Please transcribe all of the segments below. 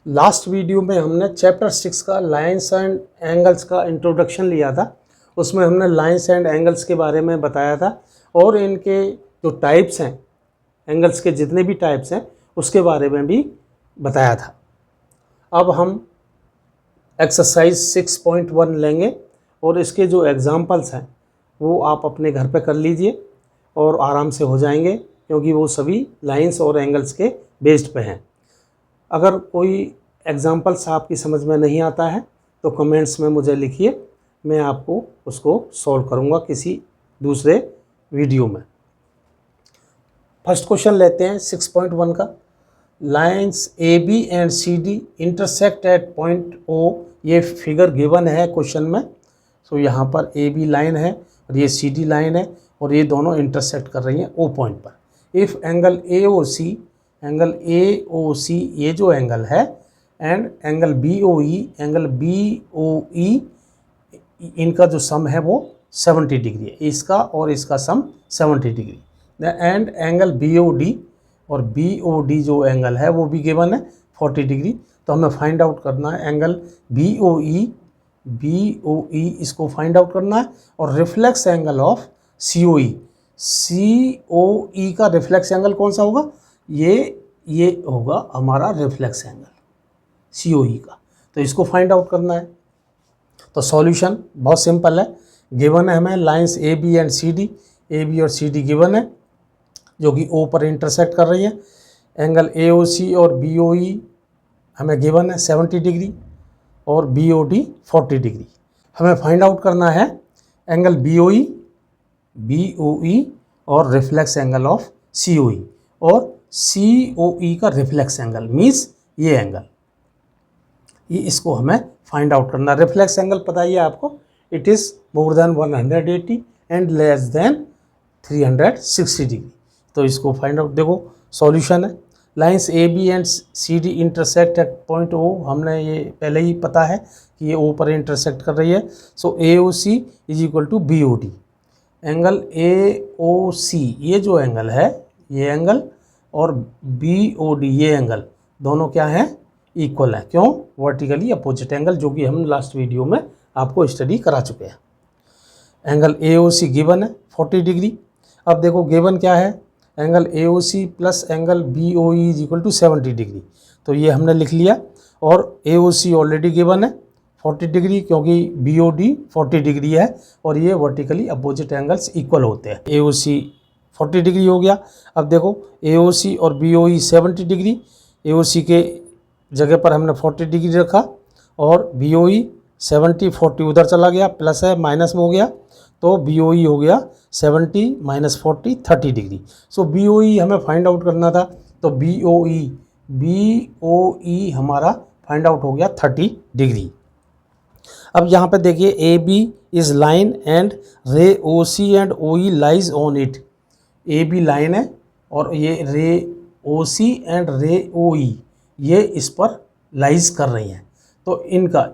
Last video में हमने chapter 6 का लाइन्स एंड एंगल्स का इंट्रोडक्शन लिया था। उसमें हमने लाइन्स एंड एंगल्स के बारे में बताया था और इनके जो टाइप्स हैं, एंगल्स के जितने भी टाइप्स हैं उसके बारे में भी बताया था। अब हम एक्सरसाइज 6.1 लेंगे और इसके जो एग्जाम्पल्स हैं वो आप अपने घर पे कर लीजिए और आराम से हो जाएंगे, क्योंकि वो सभी लाइन्स और एंगल्स के बेस्ड पे हैं। अगर कोई एग्जाम्पल्स आपकी समझ में नहीं आता है तो कमेंट्स में मुझे लिखिए, मैं आपको उसको सॉल्व करूँगा किसी दूसरे वीडियो में। फर्स्ट क्वेश्चन लेते हैं 6.1 का। Lines A B and C D intersect at point O. ये फिगर गिवन है क्वेश्चन में। तो यहाँ पर ए बी लाइन है और ये सी डी लाइन है और ये दोनों इंटरसेक्ट कर रही हैं ओ पॉइंट पर। If angle A O C ये जो एंगल है एंड एंगल बी ओ ई इनका जो सम है वो 70 डिग्री है। इसका और इसका sum 70 degree. And angle B O D, और बी ओ डी जो एंगल है वो भी गिवन है 40 डिग्री। तो हमें फाइंड आउट करना है एंगल बी ओ ई इसको फाइंड आउट करना है। और reflex angle of C O E का रिफ्लेक्स एंगल कौन सा होगा? ये होगा हमारा reflex angle C O E का। तो इसको फाइंड आउट करना है। तो सॉल्यूशन बहुत सिंपल है। गिवन है हमें lines A B and C D, A B और सी डी गिवन है जो कि ओ पर इंटरसेक्ट कर रही है। एंगल ए ओ सी और बी ओ ई हमें गिवन है 70 डिग्री और बी ओ डी 40 डिग्री। हमें फाइंड आउट करना है एंगल बी ओ ई और reflex angle of C O E, और सी ओ ई का रिफ्लेक्स एंगल मीन्स ये एंगल, ये इसको हमें फाइंड आउट करना। रिफ्लेक्स एंगल पता ही है आपको, it is more than 180 and less than 360 degree. तो इसको फाइंड आउट, देखो सॉल्यूशन है। Lines A B and C D intersect at point ओ, हमने ये पहले ही पता है कि ये ओ पर इंटरसेक्ट कर रही है। So A O C is equal to B O D. Angle A O C ये जो एंगल है, ये एंगल, और बी ओ डी ये एंगल, दोनों क्या हैं? इक्वल है। क्यों? वर्टिकली अपोजिट एंगल, जो कि हम लास्ट वीडियो में आपको स्टडी करा चुके हैं। Angle A O C given है 40 डिग्री। अब देखो गिवन क्या है? Angle A O C plus angle B O E is equal to 70 degree. तो ये हमने लिख लिया। और ए ओ सी ऑलरेडी गिवन है 40 डिग्री, क्योंकि बी ओ डी 40 डिग्री है और ये वर्टिकली अपोजिट एंगल्स इक्वल होते हैं। ए ओ सी 40 डिग्री हो गया। अब देखो ए ओ सी और बी ओ ई 70 डिग्री। ए ओ सी के जगह पर हमने 40 डिग्री रखा और बी ओ ई 70, 40 उधर चला गया, प्लस है माइनस में हो गया, तो बी ओ ई हो गया 70 माइनस 40 30 डिग्री। सो बी ओ ई हमें फाइंड आउट करना था, तो बी ओ ई हमारा फाइंड आउट हो गया 30 डिग्री। अब यहाँ पे देखिए A B is line and ray O C and O E lies on it. A B line है और ये रे ओ सी एंड रे ओ ई ये इस पर लाइज कर रही हैं। तो इनका,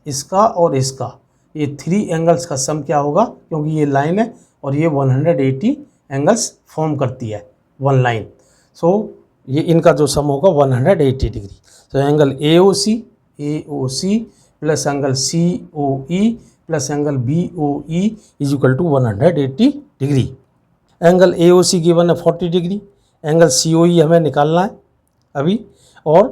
इसका और इसका, ये 3 एंगल्स का सम क्या होगा? क्योंकि ये लाइन है और ये 180 एंगल्स फॉर्म करती है वन लाइन। सो ये इनका जो सम होगा 180 डिग्री। तो angle A O C plus angle C O E plus angle B O E is equal to 180 degree. Angle A O C given है 40 डिग्री, एंगल सी ओ ई हमें निकालना है अभी, और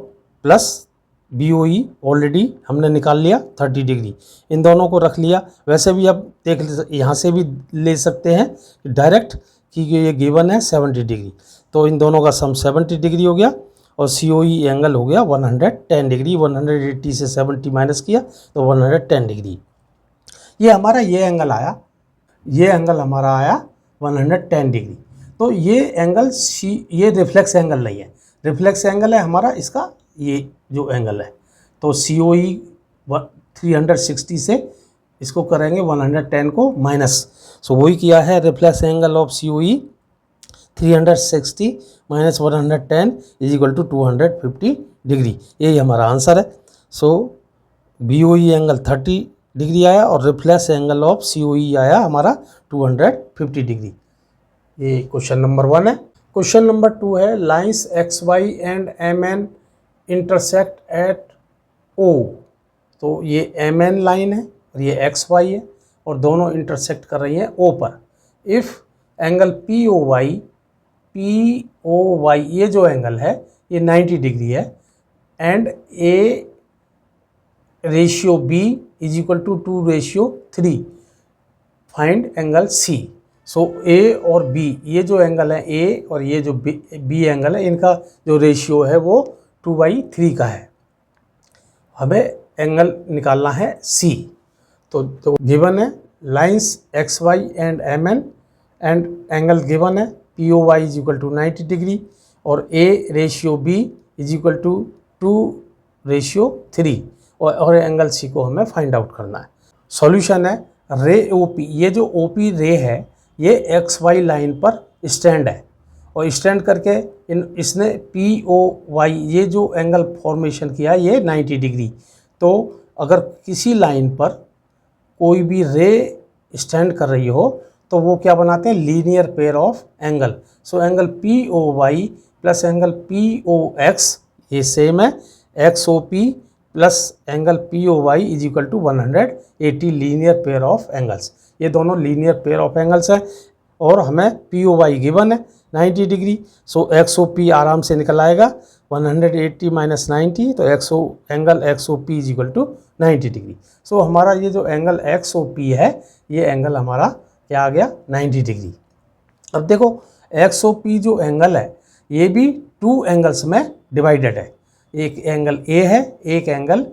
प्लस बी ओ ई already हमने निकाल लिया 30 degree. इन दोनों को रख लिया। वैसे भी अब देख यहाँ से भी ले सकते हैं डायरेक्ट कि ये गिवन है 70 डिग्री, तो इन दोनों का सम 70 डिग्री हो गया और सी ओ ई एंगल हो गया 110 डिग्री। 180 से 70 माइनस किया तो 110 डिग्री। ये हमारा ये एंगल आया, ये एंगल हमारा आया 110 डिग्री। तो ये एंगल ये रिफ्लेक्स एंगल नहीं है, रिफ्लेक्स एंगल है हमारा इसका ये जो एंगल है। तो सी ओ ई 360 से इसको करेंगे 110 को माइनस। सो वही किया है, reflex angle of C O E 360 minus 110 is equal to 250 degree. यही हमारा आंसर है। So B O E angle 30 degree आया और reflex angle of C O E आया हमारा 250 डिग्री। ये क्वेश्चन नंबर 1 है। क्वेश्चन नंबर 2 है lines X Y and M N intersect at O, तो ये MN लाइन है और ये XY है और दोनों इंटरसेक्ट कर रही हैं O पर। इफ़ एंगल POY ये जो एंगल है ये 90 डिग्री है and A ratio B is equal to 2:3, find angle C। So A और B ये जो एंगल है A और ये जो B एंगल है इनका जो रेशियो है वो 2/3 का है। हमें एंगल निकालना है C। तो गिवन है lines XY and MN and angle given है POY is equal to 90 degree और A ratio B is equal to 2:3 और एंगल C को हमें फाइंड आउट करना है। सॉल्यूशन है रे OP, ये जो OP रे है ये XY लाइन पर स्टैंड है और स्टैंड करके इसने POY ये जो एंगल फॉर्मेशन किया है ये 90 डिग्री। तो अगर किसी लाइन पर कोई भी रे स्टैंड कर रही हो तो वो क्या बनाते हैं, linear pair of angle. So angle POY plus angle POX ये सेम है, XOP plus angle POY is equal to 180 linear pair of angles. ये दोनों लीनियर पेयर ऑफ एंगल्स हैं और हमें POY गिवन है 90 डिग्री। सो XOP आराम से निकल आएगा 180 माइनस 90, तो angle XOP is equal to 90 degree. So हमारा ये जो एंगल XOP है ये एंगल हमारा क्या आ गया, 90 डिग्री। अब देखो XOP जो एंगल है ये भी 2 एंगल्स में डिवाइडेड है, एक एंगल A है एक एंगल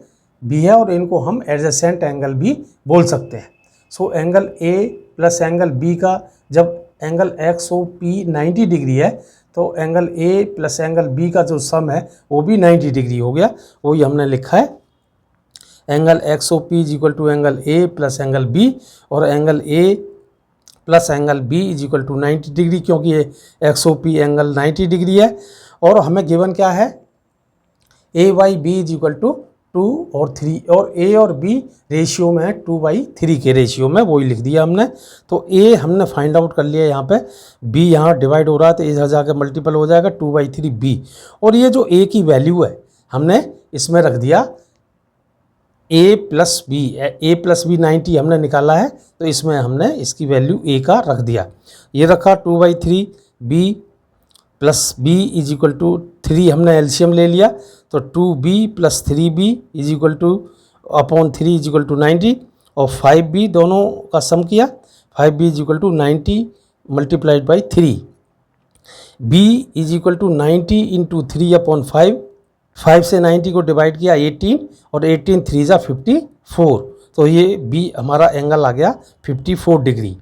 B है और इनको हम एडजेसेंट एंगल भी बोल सकते हैं। So angle A plus angle B का जब एंगल XOP 90 डिग्री है तो angle A plus angle B का जो सम है वो भी 90 डिग्री हो गया। वही हमने लिखा है angle XOP is equal to angle A plus angle B और angle A plus angle B is equal to 90 degree, क्योंकि ये XOP एंगल 90 डिग्री है। और हमें गिवन क्या है, AYB इज इक्वल टू 2 और 3 और A और B रेशियो में है 2/3 के रेशियो में, वही लिख दिया हमने। तो A हमने फाइंड आउट कर लिया यहाँ पे, B यहाँ डिवाइड हो रहा है तो इधर जाकर मल्टीपल हो जाएगा 2/3 B। और ये जो A की वैल्यू है हमने इसमें रख दिया A प्लस B 90 हमने निकाला है तो इसमें हमने इसकी वैल्यू A का रख दिया। ये रखा 2/3 B plus B is equal to 3, हमने एलसीएम ले लिया तो 2B plus 3B is equal to upon 3 is equal to 90 और 5B दोनों का सम किया, 5B is equal to 90 multiplied by 3। B is equal to 90 into 3 upon 5 से 90 को डिवाइड किया 18 और 18 3 जा 54, तो ये B हमारा एंगल आ गया 54 डिग्री।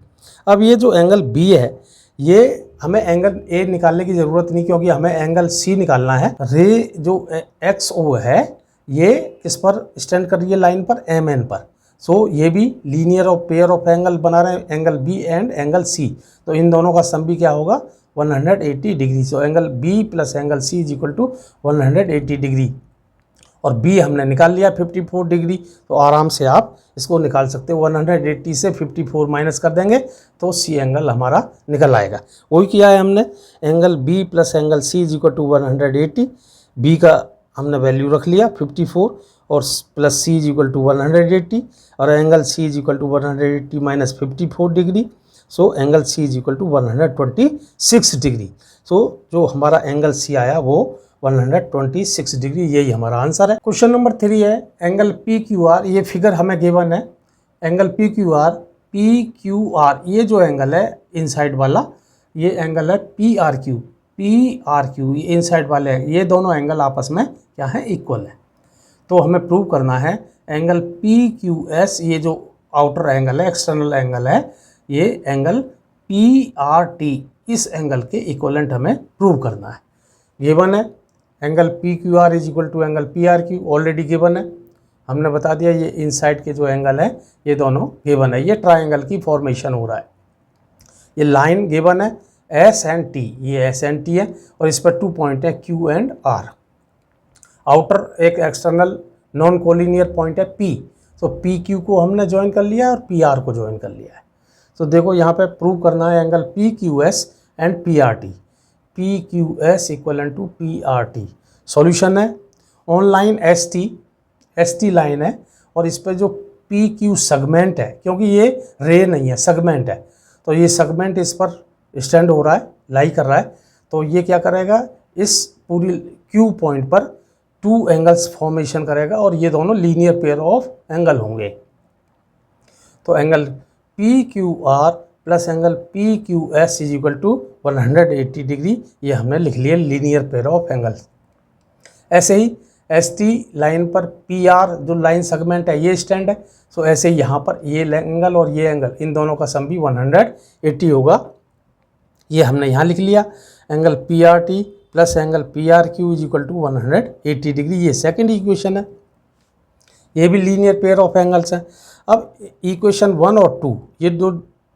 अब ये जो एंगल B है ये हमें एंगल A निकालने की ज़रूरत नहीं, क्योंकि हमें एंगल C निकालना है। रे जो XO है ये किस पर स्टैंड कर रही है, लाइन पर MN पर। सो ये भी लीनियर और पेयर ऑफ एंगल बना रहे हैं, angle B and angle C। तो इन दोनों का सम भी क्या होगा 180 degree. So angle B plus angle C is equal to 180 degree और B हमने निकाल लिया 54 डिग्री। तो आराम से आप इसको निकाल सकते हो, 180 से 54 माइनस कर देंगे तो C एंगल हमारा निकल आएगा। वही किया है हमने, angle B plus angle C is equal to 180, B का हमने वैल्यू रख लिया 54 और plus C is equal to 180 और angle C is equal to 180 minus 54 degree. So angle C is equal to 126 degree. So जो हमारा एंगल C आया वो 126 डिग्री, यही हमारा आंसर है। क्वेश्चन नंबर 3 है एंगल PQR, ये फिगर हमें गिवन है। एंगल PQR ये जो एंगल है इनसाइड वाला ये एंगल है PRQ ये इनसाइड वाले हैं, ये दोनों एंगल आपस में क्या है, इक्वल है। तो हमें प्रूव करना है एंगल PQS ये जो आउटर एंगल है, एक्सटर्नल एंगल है, ये एंगल PRT इस एंगल के इक्वलेंट हमें प्रूव करना है। गिवन है angle PQR is equal to angle PRQ, already given है, हमने बता दिया। ये इनसाइड के जो एंगल है ये दोनों गिवन है। ये ट्रायंगल की फॉर्मेशन हो रहा है, ये लाइन गिवन है S एंड T, ये S एंड T है और इस पर 2 पॉइंट है Q एंड R। आउटर एक एक्सटर्नल नॉन कोलिनियर पॉइंट है P, तो PQ को हमने ज्वाइन कर लिया और PR को ज्वाइन कर लिया है। तो देखो यहाँ पे प्रूव करना है angle PQS and PRT, PQS equal to PRT। Solution है on line S T line है और इस पर जो पी क्यू सेगमेंट है, क्योंकि ये रे नहीं है सेगमेंट है, तो ये सेगमेंट इस पर स्टैंड हो रहा है, लाई कर रहा है, तो ये क्या करेगा, इस पूरी क्यू पॉइंट पर टू एंगल्स फॉर्मेशन करेगा और ये दोनों लीनियर पेयर ऑफ एंगल होंगे। तो angle P Q R plus angle P Q S is equal to 180 degree, ये हमने लिख लिया लीनियर पेयर ऑफ एंगल्स। ऐसे ही एस टी लाइन पर पी आर जो लाइन सेगमेंट है ये स्टैंड है, सो ऐसे ही यहाँ पर ये एंगल और ये एंगल, इन दोनों का सम भी 180 होगा, ये हमने यहाँ लिख लिया। Angle P R T plus angle P R Q is equal to 180 degree, ये सेकेंड इक्वेशन है, ये भी लीनियर पेयर ऑफ एंगल्स हैं। अब इक्वेशन 1 और 2, ये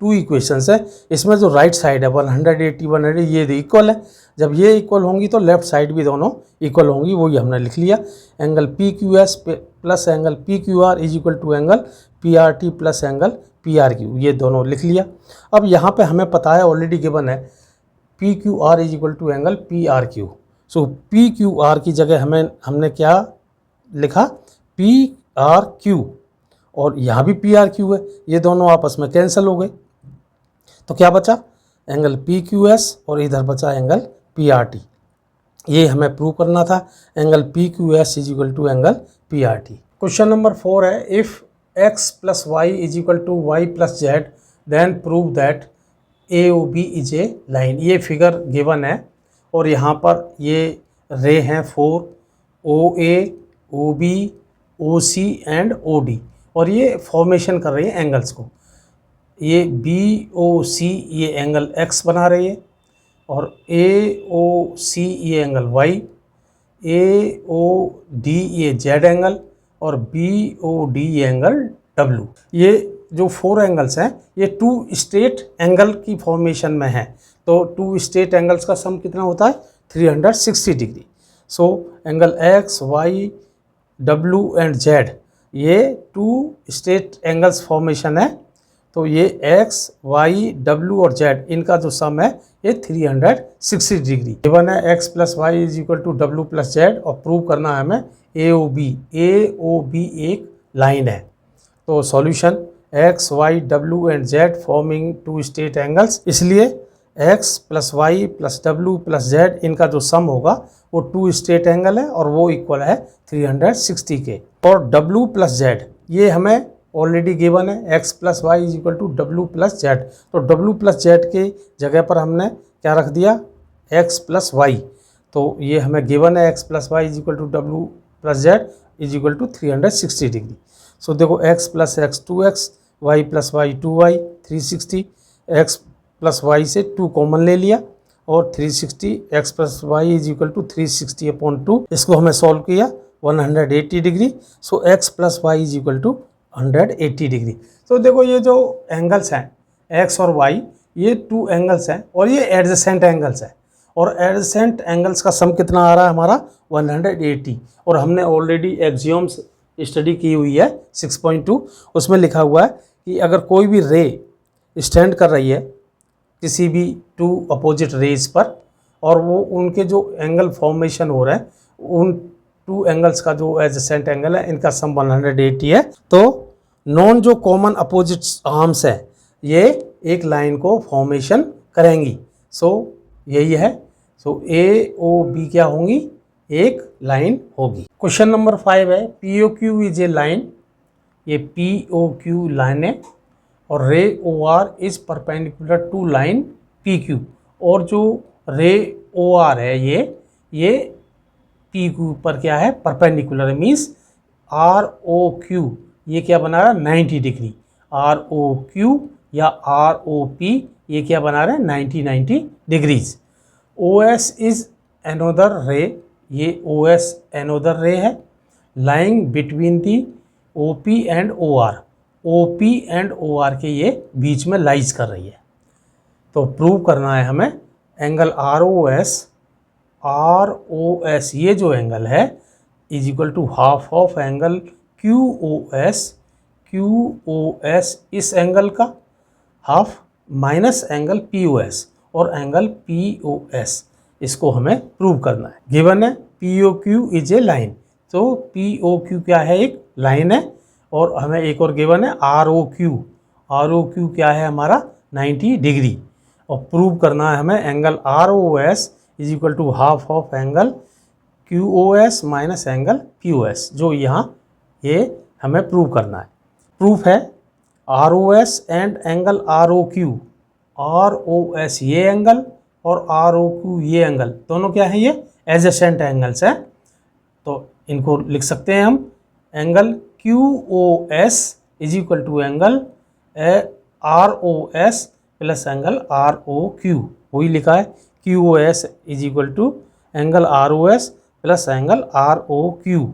टू इक्वेशंस है, इसमें जो राइट साइड है 180 180 ये इक्वल है, जब ये इक्वल होंगी तो लेफ्ट साइड भी दोनों इक्वल होंगी, वही हमने लिख लिया। Angle P Q S plus angle P Q R is equal to angle P R T plus angle P R Q, ये दोनों लिख लिया। अब यहाँ पे हमें पता है, ऑलरेडी गिवन है, P Q R is equal to angle P R Q, so P Q R की जगह हमने क्या लिखा, पी आर क्यू, और यहाँ भी पी आर क्यू है, ये दोनों आपस में कैंसिल हो गए, तो क्या बचा, एंगल पी क्यू एस और इधर बचा एंगल पी आर टी, ये हमें प्रूव करना था। Angle P Q S is equal to angle P R T. Question number 4 है, if x plus Y is equal to y plus z then prove that A O B is a line. ये figure given है और यहाँ पर ये ray हैं 4, O A, O B, O C and O D, और ये formation कर रही है एंगल्स को। ये बी ओ सी ये एंगल एक्स बना रही है और ए ओ सी ये एंगल वाई, ए ओ डी ये जेड एंगल और बी ओ डी ये एंगल डब्ल्यू। ये जो 4 एंगल्स हैं ये 2 स्ट्रेट एंगल की फॉर्मेशन में है, तो 2 स्ट्रेट एंगल्स का सम कितना होता है, 360 degree. So angle X Y W and Z ये 2 स्ट्रेट एंगल्स फॉर्मेशन है, तो ये एक्स वाई डब्ल्यू और जेड इनका जो सम है ये 360 डिग्री गिवन है। X plus Y is equal to W plus Z, और प्रूव करना है हमें ए ओ बी एक लाइन है। तो solution x Y W and z forming 2 straight angles, इसलिए एक्स प्लस वाई प्लस डब्ल्यू प्लस जेड इनका जो सम होगा वो 2 स्ट्रेट एंगल है और वो इक्वल है 360 के। और डब्ल्यू प्लस जेड ये हमें ऑलरेडी गिवन है, x plus Y is equal to W plus Z, तो डब्ल्यू प्लस जेड के जगह पर हमने क्या रख दिया, एक्स प्लस वाई, तो ये हमें गिवन है x plus Y is equal to W plus z is equal to 360 degree. So देखो x plus x 2x, y plus y 2y 360, x plus y से 2 कॉमन ले लिया और 360 x plus Y is equal to 360/2, इसको हमें solve किया 180 degree. So x plus Y is equal to 180 degree. तो देखो ये जो एंगल्स हैं एक्स और वाई, ये 2 एंगल्स हैं और ये एडजेसेंट एंगल्स हैं, और एडजेसेंट एंगल्स का सम कितना आ रहा है हमारा 180, और हमने ऑलरेडी एक्सियोम्स स्टडी की हुई है 6.2, उसमें लिखा हुआ है कि अगर कोई भी रे स्टैंड कर रही है किसी भी 2 अपोजिट रेज पर और वो उनके जो एंगल फॉर्मेशन हो रहे हैं उन 2 एंगल्स का जो एडजेसेंट एंगल है इनका सम 180 है, तो नॉन जो कॉमन अपोजिट आर्म्स है ये एक लाइन को फॉर्मेशन करेंगी। सो यही है, सो ए ओ बी क्या होंगी, एक लाइन होगी। क्वेश्चन नंबर 5 है, P O Q is a line, ये पी ओ क्यू लाइन है और ray O R is perpendicular to line P Q, और जो रे ओ आर है ये पी क्यू पर क्या है, perpendicular, means R O Q ये क्या बना रहा है 90 डिग्री, आर ओ क्यू या आर ओ पी ये क्या बना रहे हैं 90 degrees. O S is another ray, ये ओ एस एनोदर रे है lying between the O P and O R, O P and O R के ये बीच में लाइज कर रही है। तो प्रूव करना है हमें एंगल आर ओ एस ये जो एंगल है is equal to half of angle Q O S, इस एंगल का half minus angle P O S और एंगल पी ओ एस, इसको हमें प्रूव करना है। गिवन है P O Q is a line, तो पी ओ क्यू क्या है, एक लाइन है, और हमें एक और गिवन है R O Q. R O Q क्या है हमारा 90 डिग्री, और प्रूव करना है हमें angle R O S is equal to half of angle Q O S minus angle P O S, जो यहाँ ये हमें प्रूव करना है। प्रूफ है R O S and angle R O Q, R O S ये angle और R O Q ये एंगल, दोनों क्या है, ये एडजेसेंट एंगल्स हैं। तो इनको लिख सकते हैं हम angle Q O S is equal to angle R O S plus angle R O Q, वही लिखा है Q O S is equal to angle R O S plus angle R O Q.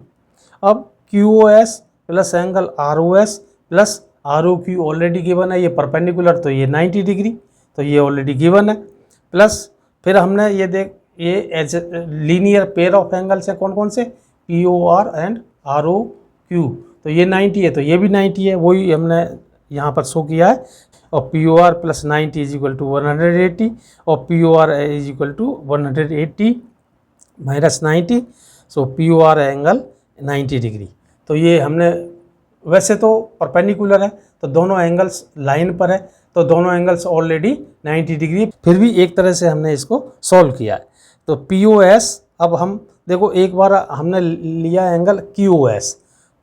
अब Q O S plus angle R O S plus R O Q already given है, ये perpendicular तो ये 90 degree, तो ये already given है। Plus फिर हमने ये as linear pair of angles हैं, कौन कौन से, P O R and R O Q, तो ये 90 है तो ये भी 90 है, वही हमने यहाँ पर शो किया है। और P O R plus 90 is equal to 180, और P O R is equal to 180 minus 90, so P O R angle 90 degree. तो ये हमने, वैसे तो परपेंडिकुलर है तो दोनों एंगल्स लाइन पर है, तो दोनों एंगल्स ऑलरेडी 90 डिग्री, फिर भी एक तरह से हमने इसको सॉल्व किया है। तो पी ओ एस, अब हम देखो एक बार हमने लिया एंगल क्यू ओ एस,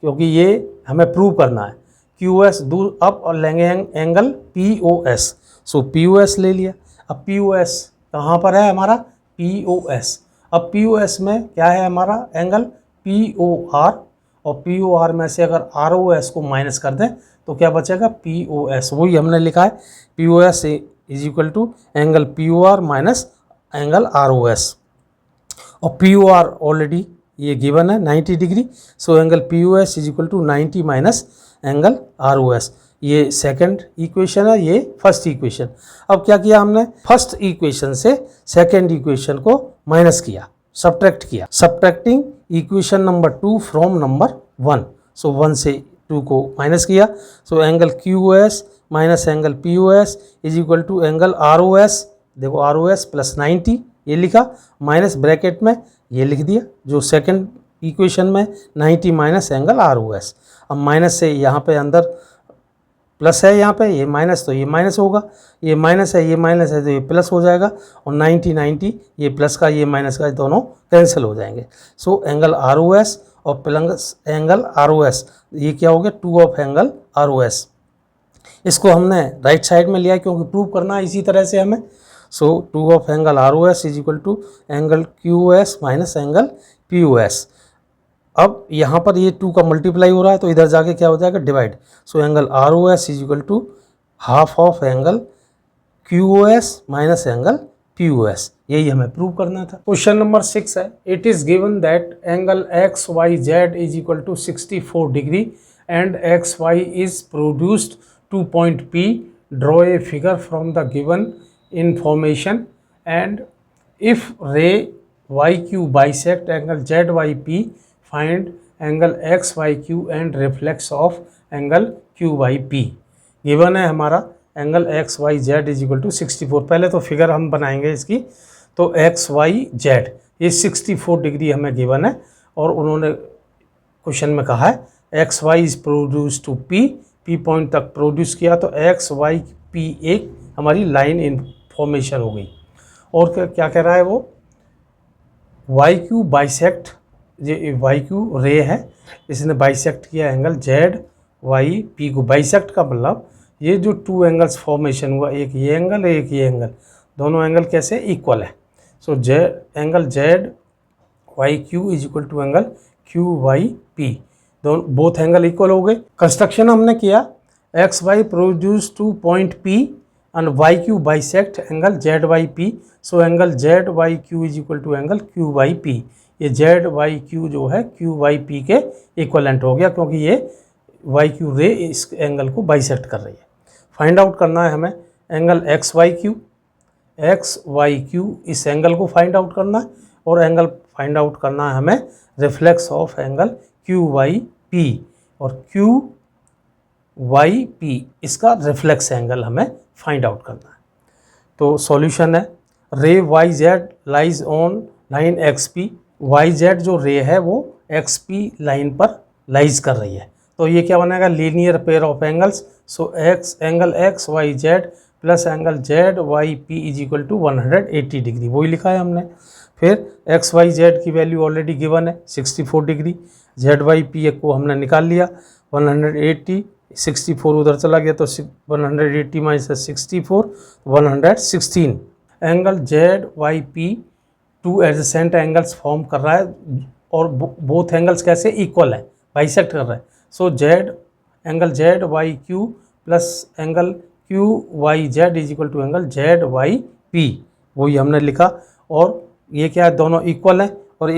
क्योंकि ये हमें प्रूव करना है। क्यू एस दूर, अब लेंगे एंगल पी ओ एस, सो पी ओ एस ले लिया। अब पी ओ एस कहाँ पर है हमारा, पी ओ एस। अब पी ओ एस में क्या है हमारा एंगल पी ओ आर, और पी ओ आर में से अगर आर ओ एस को माइनस कर दें तो क्या बचेगा, पी ओ एस, वही हमने लिखा है P O S is equal to angle P O R minus angle R O S. और पी ओ आर ऑलरेडी ये गिवन है 90 degree, so angle P O S is equal to 90 minus angle R O S. ये second equation है, ये first equation. अब क्या किया हमने, फर्स्ट इक्वेशन से सेकंड इक्वेशन को माइनस किया, सब्ट्रैक्ट किया, subtracting equation number 2 from number 1, so 1 से 2 को माइनस किया, so angle Q O S minus angle P O S is equal to angle R O S, देखो आर ओ एस प्लस 90 ये लिखा, minus bracket में ये लिख दिया जो सेकंड इक्वेशन में 90 minus angle R O S. अब माइनस से यहाँ पे अंदर प्लस है, यहाँ पे ये माइनस तो ये माइनस होगा, ये माइनस है ये माइनस है तो ये प्लस हो जाएगा, और 90 90 ये प्लस का ये माइनस का दोनों कैंसिल हो जाएंगे। So angle R O S और plus angle R O S, ये क्या हो गया 2 of angle R O S. इसको हमने राइट साइड में लिया क्योंकि प्रूव करना है इसी तरह से हमें। So 2 of angle R O S is equal to angle Q O S minus angle P O S. अब यहाँ पर ये 2 का मल्टीप्लाई हो रहा है तो इधर जाके क्या हो जाएगा, divide. So angle R O S is equal to half of angle Q O S minus angle P O S, यही हमें प्रूव करना था। क्वेश्चन नंबर 6 है, it is given that angle X Y Z is equal to 64 degree and X Y is produced to point P, draw a figure from the given information, and if ray yq bisect angle zyp, find angle xyq and reflex of angle qyp। Given है हमारा angle X Y Z is equal to 64। पहले तो figure हम बनाएंगे इसकी, तो X Y Z ये 64 degree हमें गिवन है, और उन्होंने क्वेश्चन में कहा है X Y is produce to P, P point तक प्रोड्यूस किया, तो एक्स वाई पी एक हमारी लाइन इन फॉर्मेशन हो गई। और क्या कह रहा है वो, वाई क्यू बाइसेक्ट, ये वाई क्यू रे है, इसने बाइसेक्ट किया एंगल जेड वाई पी को। बाइसेक्ट का मतलब ये जो 2 एंगल्स फॉर्मेशन हुआ, एक ये एंगल एक ये एंगल, दोनों एंगल कैसे इक्वल है। So angle Z Y Q is equal to angle Q Y P, दोनों बोथ एंगल इक्वल हो गए। कंस्ट्रक्शन हमने किया, X Y produce to point P and yq bisect angle zyp, so angle zyq is equal to angle qyp। ये zyq जो है qyp के equivalent हो गया, क्योंकि ये yq रे इस एंगल को बाइसेक्ट कर रही है। फाइंड आउट करना है हमें एंगल xyq इस एंगल को फाइंड आउट करना है, और एंगल फाइंड आउट करना है हमें रिफ्लेक्स ऑफ एंगल qyp, और qyp इसका रिफ्लेक्स एंगल हमें फाइंड आउट करना है। तो सॉल्यूशन है, ray Y Z lies on line X P, Y Z जो रे है वो एक्स पी लाइन पर लाइज कर रही है। तो ये क्या बनेगा, linear pair of angles. So X angle X Y Z plus angle Z Y P is equal to 180 degree, वही लिखा है हमने। फिर एक्स वाई जेड की वैल्यू ऑलरेडी गिवन है 64 डिग्री, जेड वाई पी को हमने निकाल लिया 180, 64 उधर चला गया तो 180 minus 64 116। Angle Z Y P two adjacent angles form कर रहा है और बोथ एंगल्स कैसे इक्वल है, बाइसेक्ट कर रहा है। So Z angle Z Y Q plus angle Q Y Z is equal to angle Z Y P, वही हमने लिखा। और ये क्या है, दोनों इक्वल हैं और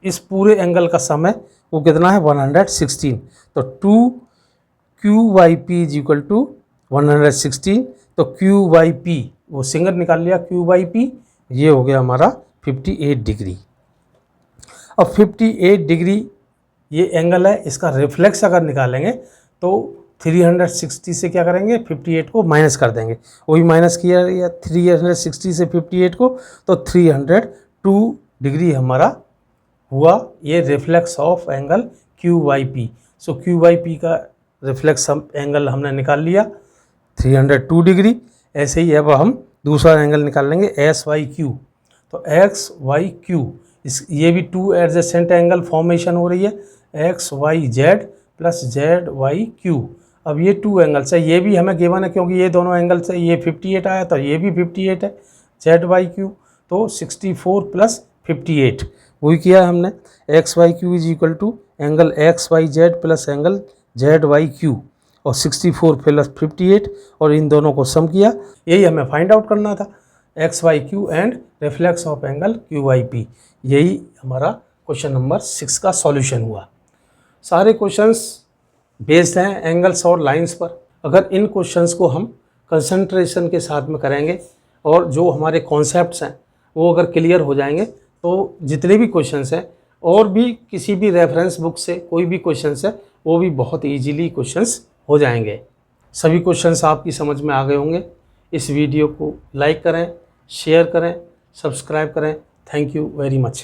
इस पूरे एंगल का सम है वो कितना है 116। तो 2 Q Y P is equal to 116। तो क्यू वाई पी वो सिंगल निकाल लिया, क्यू वाई पी ये हो गया हमारा 58 डिग्री। अब 58 डिग्री ये एंगल है, इसका रिफ्लेक्स अगर निकालेंगे तो 360 से क्या करेंगे, 58 को माइनस कर देंगे। वही माइनस किया 360 से 58 को, तो 302 डिग्री हमारा हुआ ये reflex of angle Q Y P. So Q Y P का रिफ्लेक्स एंगल हमने निकाल लिया 302 डिग्री। ऐसे ही अब हम दूसरा एंगल निकाल लेंगे एस वाई क्यू। तो एक्स वाई क्यू ये भी टू एडजेसेंट एंगल फॉर्मेशन हो रही है, X Y Z plus Z Y Q. अब ये टू एंगल्स है, ये भी हमें गिवन है क्योंकि ये दोनों एंगल्स है, ये 58 आया तो ये भी 58 है, जेड वाई क्यू। तो 64 प्लस 58 वही किया हमने, X Y Q is equal to angle X Y Z plus angle Z Y Q और 64 प्लस 58 और इन दोनों को सम किया। यही हमें फाइंड आउट करना था, X Y Q and reflex of angle Q Y P. यही हमारा क्वेश्चन नंबर 6 का सॉल्यूशन हुआ। सारे क्वेश्चंस बेस्ड हैं एंगल्स और लाइंस पर। अगर इन क्वेश्चंस को हम कंसंट्रेशन के साथ में करेंगे और जो हमारे कॉन्सेप्ट्स हैं वो अगर क्लियर हो जाएंगे तो जितने भी क्वेश्चंस हैं और भी किसी भी रेफरेंस बुक से कोई भी क्वेश्चंस है वो भी बहुत ईजीली क्वेश्चंस हो जाएंगे। सभी क्वेश्चंस आपकी समझ में आ गए होंगे। इस वीडियो को लाइक करें, शेयर करें, सब्सक्राइब करें। Thank you very much.